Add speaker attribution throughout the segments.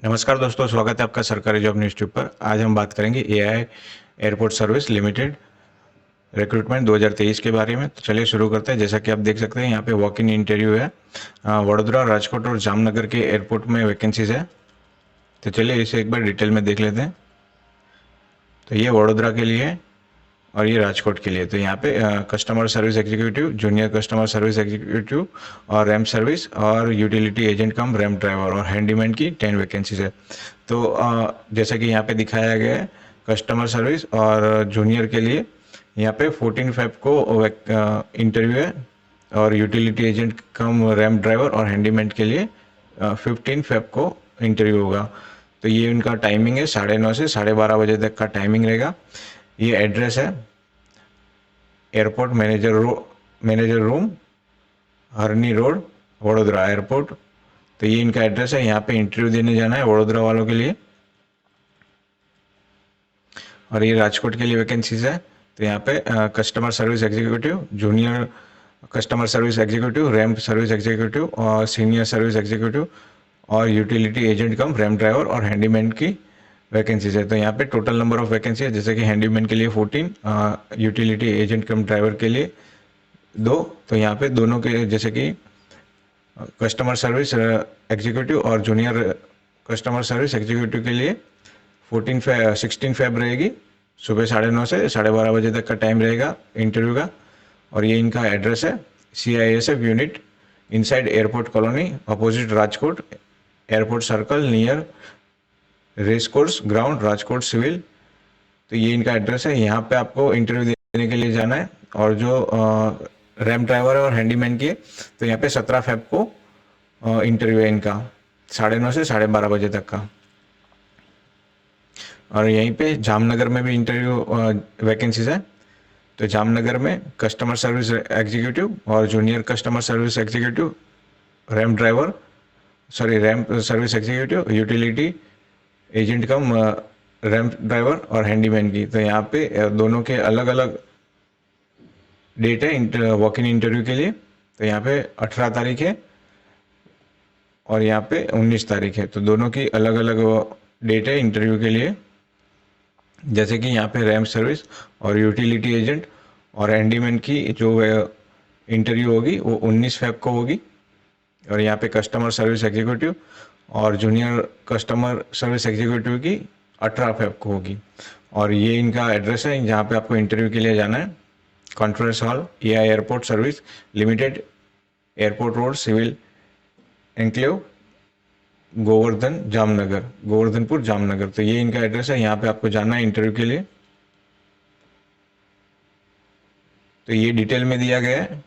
Speaker 1: नमस्कार दोस्तों, स्वागत है आपका सरकारी जॉब न्यूज़ ट्यूब पर। आज हम बात करेंगे AI airport service limited recruitment 2023 के बारे में। तो चलिए शुरू करते हैं। जैसा कि आप देख सकते हैं, यहाँ पे वॉक इन इंटरव्यू है। वडोदरा, राजकोट और जामनगर के एयरपोर्ट में वैकेंसीज है। तो चलिए इसे एक बार डिटेल में देख लेते हैं। तो ये वडोदरा के लिए और ये राजकोट के लिए। तो यहाँ पे customer service executive, junior customer service executive और रैम्प सर्विस और यूटिलिटी एजेंट कम रैम्प ड्राइवर और हैंडीमैन की 10 वैकेंसीज है। तो जैसा कि यहाँ पे दिखाया गया है, कस्टमर सर्विस और जूनियर के लिए यहाँ पे 14 फेब को इंटरव्यू है और यूटिलिटी एजेंट कम रैम्प ड्राइवर और हैंडीमैन के लिए 15 फेब को इंटरव्यू होगा। तो ये उनका टाइमिंग है, 9:30 से 12:30 तक का टाइमिंग रहेगा। ये एड्रेस है एयरपोर्ट मैनेजर रूम, हरनी रोड, वडोदरा एयरपोर्ट। तो ये इनका एड्रेस है। यहाँ पे इंटरव्यू देने जाना है वडोदरा वालों के लिए। और ये राजकोट के लिए वैकेंसीज है। तो यहाँ पे customer service executive, junior customer service executive, ramp service executive और सीनियर सर्विस एग्जीक्यूटिव और यूटिलिटी एजेंट कम रैम्प ड्राइवर और हैंडीमैन की वैकेंसीज है। तो यहाँ पे टोटल नंबर ऑफ वैकेंसी है, जैसे कि हैंडीमैन के लिए 14, यूटिलिटी एजेंट कम ड्राइवर के लिए 2। तो यहाँ पे दोनों के जैसे कि कस्टमर सर्विस एग्जीक्यूटिव और जूनियर कस्टमर सर्विस एग्जीक्यूटिव के लिए 16 फेब रहेगी। सुबह 9:30 से 12:30 तक का टाइम रहेगा इंटरव्यू का। और ये इनका एड्रेस है CISF unit inside airport colony, opposite Rajkot airport circle, near race course ground, Rajkot civil. तो ये इनका एड्रेस है। यहाँ पे आपको इंटरव्यू देने के लिए जाना है। और जो रैम्प ड्राइवर है और हैंडीमैन की है, तो यहाँ पे 17 फेब को इंटरव्यू है इनका, 9:30 से 12:30 तक का। और यहीं पे जामनगर में भी इंटरव्यू वैकेंसीज है। तो जामनगर में कस्टमर सर्विस एग्जीक्यूटिव और junior customer service executive, ramp service executive, utility agent कम रैम्प ड्राइवर और हैंडीमैन की। तो यहाँ पे दोनों के अलग अलग डेट है वॉक इन इंटरव्यू के लिए। तो यहाँ पे 18 तारीख है और यहाँ पे 19 तारीख है। तो दोनों की अलग अलग डेट है इंटरव्यू के लिए। जैसे कि यहाँ पे रैम्प सर्विस और यूटिलिटी एजेंट और हैंडीमैन की जो इंटरव्यू होगी वो 19 फेब को होगी। और यहाँ पे कस्टमर सर्विस एग्जीक्यूटिव और जूनियर कस्टमर सर्विस एग्जीक्यूटिव की 18 फेब को होगी। और ये इनका एड्रेस है जहाँ पे आपको इंटरव्यू के लिए जाना है। Conference hall, AI airport service limited, airport road, civil enclave, Govardhanpur Jamnagar. तो ये इनका एड्रेस है। यहाँ पे आपको जाना है इंटरव्यू के लिए। तो ये डिटेल में दिया गया है।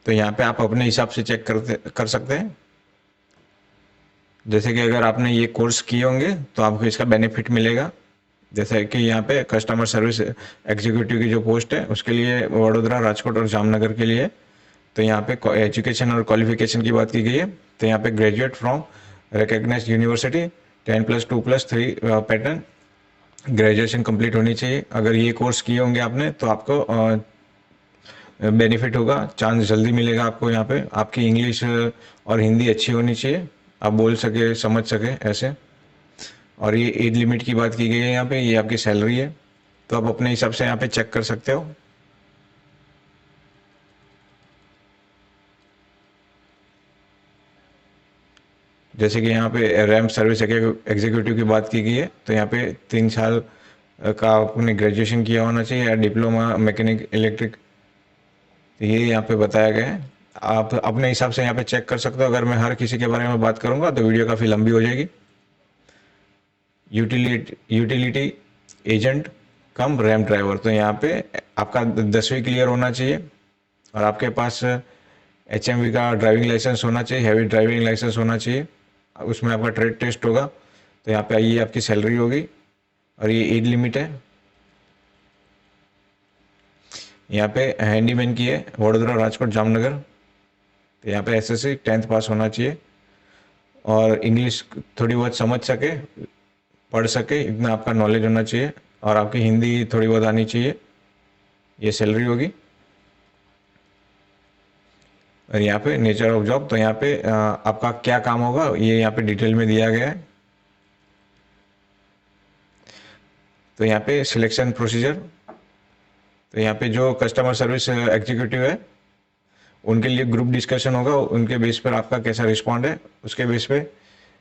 Speaker 1: तो यहाँ पे आप अपने हिसाब से चेक कर सकते हैं। जैसे कि अगर आपने ये कोर्स किए होंगे तो आपको इसका बेनिफिट मिलेगा। जैसे कि यहाँ पे कस्टमर सर्विस एग्जीक्यूटिव की जो पोस्ट है उसके लिए वडोदरा, राजकोट और जामनगर के लिए। तो यहाँ पे एजुकेशन और क्वालिफिकेशन की बात की गई है। तो यहाँ पे graduate from recognised university 10+2+3 pattern graduation complete होनी चाहिए। अगर ये कोर्स किए होंगे आपने तो आपको बेनिफिट होगा, चांस जल्दी मिलेगा आपको। यहाँ पे आपकी इंग्लिश और हिंदी अच्छी होनी चाहिए, आप बोल सके, समझ सके ऐसे। और ये एज लिमिट की बात की गई है यहाँ पे, ये आपकी सैलरी है। तो आप अपने हिसाब से यहाँ पे चेक कर सकते हो। जैसे कि यहाँ पे रैम्प सर्विस एग्जीक्यूटिव की बात की गई है। तो यहाँ पे 3 साल का आपने ग्रेजुएशन किया होना चाहिए या डिप्लोमा मैकेनिक इलेक्ट्रिक। तो ये यहाँ पे बताया गया है। आप अपने हिसाब से यहाँ पे चेक कर सकते हो। अगर मैं हर किसी के बारे में बात करूँगा तो वीडियो काफ़ी लंबी हो जाएगी। यूटिलिटी एजेंट कम रैम्प ड्राइवर। तो यहाँ पे आपका 10वीं क्लियर होना चाहिए और आपके पास HMV का ड्राइविंग लाइसेंस होना चाहिए, हैवी ड्राइविंग लाइसेंस होना चाहिए। उसमें आपका ट्रेड टेस्ट होगा। तो यहाँ पे आइए, आपकी सैलरी होगी और ये एज लिमिट है। यहाँ पे हैंडीमैन की है वडोदरा, राजकोट, जामनगर। तो यहाँ पे SSC 10th पास होना चाहिए और इंग्लिश थोड़ी बहुत समझ सके, पढ़ सके, इतना आपका नॉलेज होना चाहिए। और आपकी हिंदी थोड़ी बहुत आनी चाहिए। ये सैलरी होगी। और यहाँ पे नेचर ऑफ जॉब, तो यहाँ पे आपका क्या काम होगा ये यहाँ पे डिटेल में दिया गया है। तो यहाँ पे सिलेक्शन प्रोसीजर, तो यहाँ पे जो कस्टमर सर्विस एग्जीक्यूटिव है उनके लिए ग्रुप डिस्कशन होगा, उनके बेस पर आपका कैसा रिस्पॉन्ड है उसके बेस पे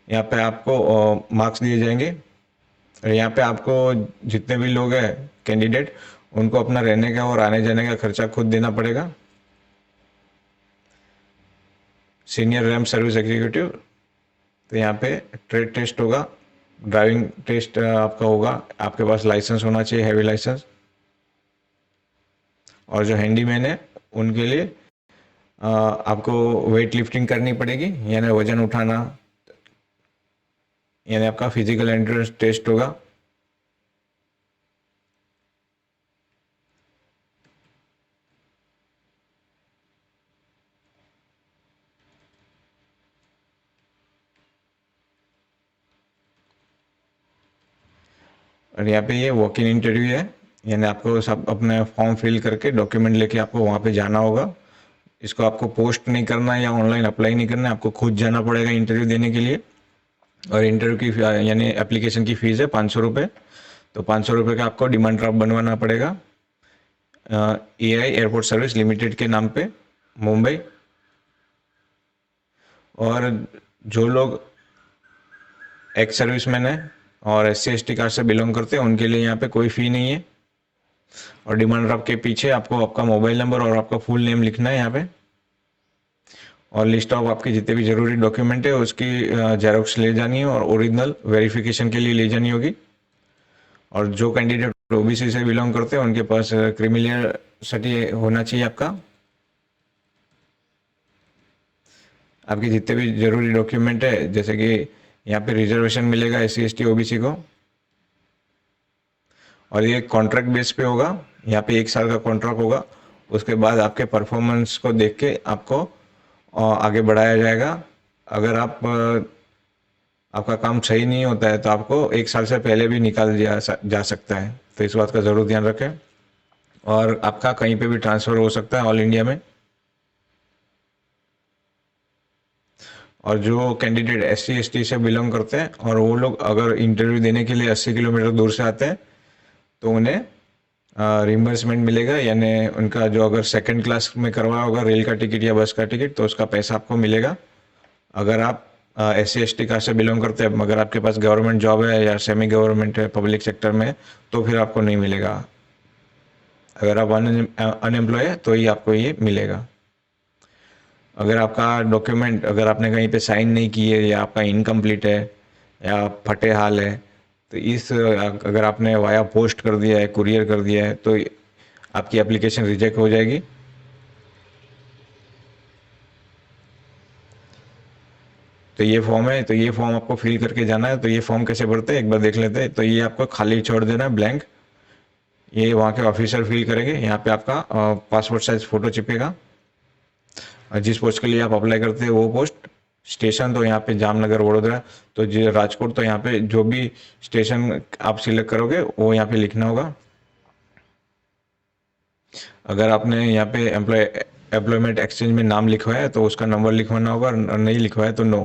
Speaker 1: यहाँ पे आपको मार्क्स दिए जाएंगे। और यहाँ पे आपको जितने भी लोग हैं कैंडिडेट, उनको अपना रहने का और आने जाने का खर्चा खुद देना पड़ेगा। सीनियर रैम सर्विस एग्जीक्यूटिव, तो यहाँ पे ट्रेड टेस्ट होगा, ड्राइविंग टेस्ट आपका होगा, आपके पास लाइसेंस होना चाहिए, हैवी लाइसेंस। और जो हैंडीमैन है उनके लिए आपको वेट लिफ्टिंग करनी पड़ेगी, यानी वजन उठाना, यानी आपका फिजिकल एंड्योरेंस टेस्ट होगा। और यहाँ पे ये वॉक इन इंटरव्यू है, यानी आपको सब अपना फॉर्म फिल करके डॉक्यूमेंट लेके आपको वहाँ पे जाना होगा। इसको आपको पोस्ट नहीं करना है या ऑनलाइन अप्लाई नहीं करना है, आपको खुद जाना पड़ेगा इंटरव्यू देने के लिए। और इंटरव्यू की यानी एप्लीकेशन की फ़ीस है 500 रुपये। तो 500 रुपये का आपको डिमांड ड्राफ्ट बनवाना पड़ेगा AI एयरपोर्ट सर्विस लिमिटेड के नाम पे, मुंबई। और जो लोग एक्स सर्विसमैन है और SC ST कास्ट से बिलोंग करते हैं उनके लिए यहाँ पे कोई फ़ी नहीं है। और डिमांड ड्राफ्ट के पीछे आपको आपका मोबाइल नंबर और आपका फुल नेम लिखना है यहाँ पे। और लिस्ट ऑफ आपके जितने भी ज़रूरी डॉक्यूमेंट है उसकी जेरोक्स ले जानी है और ओरिजिनल वेरिफिकेशन के लिए ले जानी होगी। और जो कैंडिडेट OBC से बिलोंग करते हैं उनके पास क्रिमिनल सर्टिफिकेट होना चाहिए आपका। आपके जितने भी ज़रूरी डॉक्यूमेंट है, जैसे कि यहाँ पे रिजर्वेशन मिलेगा SC ST OBC को, और ये कॉन्ट्रैक्ट बेस पे होगा। यहाँ पे 1 साल का कॉन्ट्रैक्ट होगा, उसके बाद आपके परफॉर्मेंस को देख के आपको आगे बढ़ाया जाएगा। अगर आपका काम सही नहीं होता है तो आपको 1 साल से पहले भी निकाल दिया जा सकता है, तो इस बात का ज़रूर ध्यान रखें। और आपका कहीं पे भी ट्रांसफ़र हो सकता है ऑल इंडिया में। और जो कैंडिडेट SC ST से बिलोंग करते हैं और वो लोग अगर इंटरव्यू देने के लिए 80 किलोमीटर दूर से आते हैं तो उन्हें रिम्बर्समेंट मिलेगा, यानी उनका जो अगर सेकंड क्लास में करवाया होगा रेल का टिकट या बस का टिकट तो उसका पैसा आपको मिलेगा। अगर आप SC ST कास्ट से बिलोंग करते हैं मगर आपके पास गवर्नमेंट जॉब है या सेमी गवर्नमेंट है, पब्लिक सेक्टर में, तो फिर आपको नहीं मिलेगा। अगर आप अनएम्प्लॉय है तो ही आपको ये मिलेगा। अगर आपका डॉक्यूमेंट, अगर आपने कहीं पे साइन नहीं किए या आपका इनकम्प्लीट है या फटे हाल है, तो अगर आपने वाया पोस्ट कर दिया है, कुरियर कर दिया है, तो आपकी एप्लीकेशन रिजेक्ट हो जाएगी। तो ये फॉर्म है, तो ये फॉर्म आपको फिल करके जाना है। तो ये फॉर्म कैसे भरते हैं एक बार देख लेते हैं। तो ये आपको खाली छोड़ देना है, ब्लैंक। ये वहाँ के ऑफिसर फिल करेंगे। यहाँ पे आपका पासपोर्ट साइज फ़ोटो चिपेगा। जिस पोस्ट के लिए आप अप्लाई करते हैं वो पोस्ट, स्टेशन तो यहाँ पे जामनगर वडोदरा, तो जो राजकोट, तो यहाँ पे जो भी स्टेशन आप सिलेक्ट करोगे वो यहाँ पे लिखना होगा। अगर आपने यहाँ पे एम्प्लॉयमेंट एक्सचेंज में नाम लिखवाया है तो उसका नंबर लिखवाना होगा, और नहीं लिखवाया तो नो।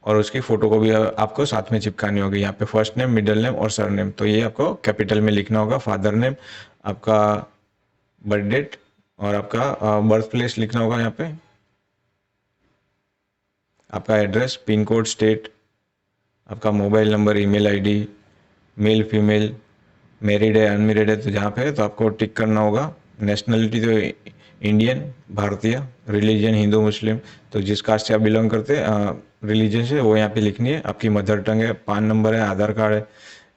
Speaker 1: और उसकी फ़ोटो को भी आपको साथ में चिपकानी होगी। यहाँ पे फर्स्ट नेम, मिडिल नेम और सर नेम, तो ये आपको कैपिटल में लिखना होगा। फादर नेम, आपका बर्थ डेट और आपका बर्थ प्लेस लिखना होगा। यहाँ पे आपका एड्रेस, पिन कोड, स्टेट, आपका mobile number, email ID, male female, married है अनमेरिड है, तो जहाँ पे है तो आपको टिक करना होगा। नेशनलिटी तो इंडियन, भारतीय, रिलीजन हिंदू मुस्लिम, तो जिस कास्ट से आप बिलोंग करते हैं रिलीजन से वो यहाँ पे लिखनी है। आपकी मदर टंग है, पान नंबर है, आधार कार्ड है,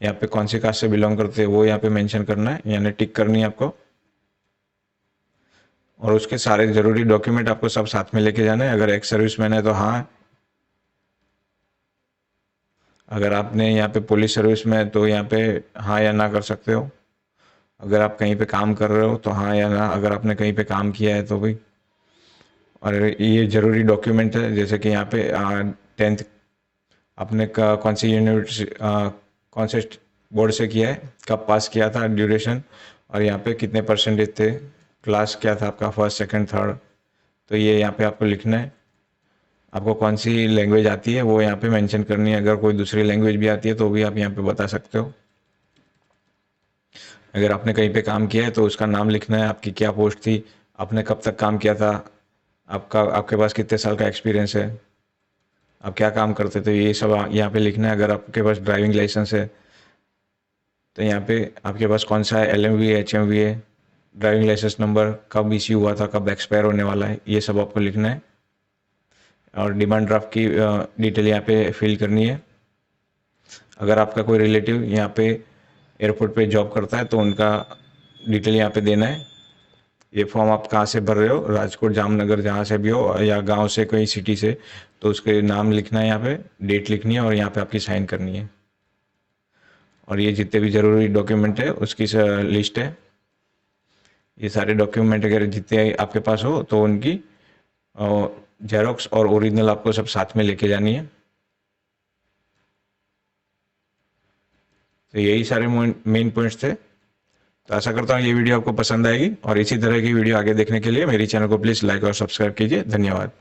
Speaker 1: यहाँ पे कौन सी कास्ट से बिलोंग करते हैं वो यहाँ पे मेंशन करना है, यानी टिक करनी है आपको। और उसके सारे ज़रूरी डॉक्यूमेंट आपको सब साथ में लेके जाना है। अगर एक्स सर्विसमैन है तो हाँ, अगर आपने यहाँ पे पुलिस सर्विस में है तो यहाँ पे हाँ या ना कर सकते हो। अगर आप कहीं पे काम कर रहे हो तो हाँ या ना, अगर आपने कहीं पे काम किया है तो भी। और ये ज़रूरी डॉक्यूमेंट है, जैसे कि यहाँ पे 10th आपने कौन सी यूनिवर्सिटी, कौन से बोर्ड से किया है, कब पास किया था, ड्यूरेशन, और यहाँ पे कितने परसेंटेज थे, क्लास क्या था आपका, फर्स्ट सेकंड थर्ड, तो ये यहाँ पे आपको लिखना है। आपको कौन सी लैंग्वेज आती है वो यहाँ पे मेंशन करनी है। अगर कोई दूसरी लैंग्वेज भी आती है तो भी आप यहाँ पे बता सकते हो। अगर आपने कहीं पे काम किया है तो उसका नाम लिखना है, आपकी क्या पोस्ट थी, आपने कब तक काम किया था, आपके पास कितने साल का एक्सपीरियंस है, आप क्या काम करते थे, ये सब यहाँ पे लिखना है। अगर आपके पास ड्राइविंग लाइसेंस है तो यहाँ पे आपके पास कौन सा है, LMV है, HMV है, ड्राइविंग लाइसेंस नंबर, कब इश्यू हुआ था, कब एक्सपायर होने वाला है, ये सब आपको लिखना है। और डिमांड ड्राफ्ट की डिटेल यहाँ पे फिल करनी है। अगर आपका कोई रिलेटिव यहाँ पे एयरपोर्ट पे जॉब करता है तो उनका डिटेल यहाँ पे देना है। ये फॉर्म आप कहाँ से भर रहे हो, राजकोट, जामनगर, जहाँ से भी हो, या गांव से, कोई सिटी से, तो उसके नाम लिखना है, यहाँ पे डेट लिखनी है और यहाँ पे आपकी साइन करनी है। और ये जितने भी ज़रूरी डॉक्यूमेंट है उसकी लिस्ट है। ये सारे डॉक्यूमेंट अगर जितने आपके पास हो तो उनकी जेरोक्स और ओरिजिनल आपको सब साथ में लेके जानी है। तो यही सारे मेन पॉइंट्स थे। तो आशा करता हूँ ये वीडियो आपको पसंद आएगी और इसी तरह की वीडियो आगे देखने के लिए मेरी चैनल को प्लीज़ लाइक और सब्सक्राइब कीजिए। धन्यवाद।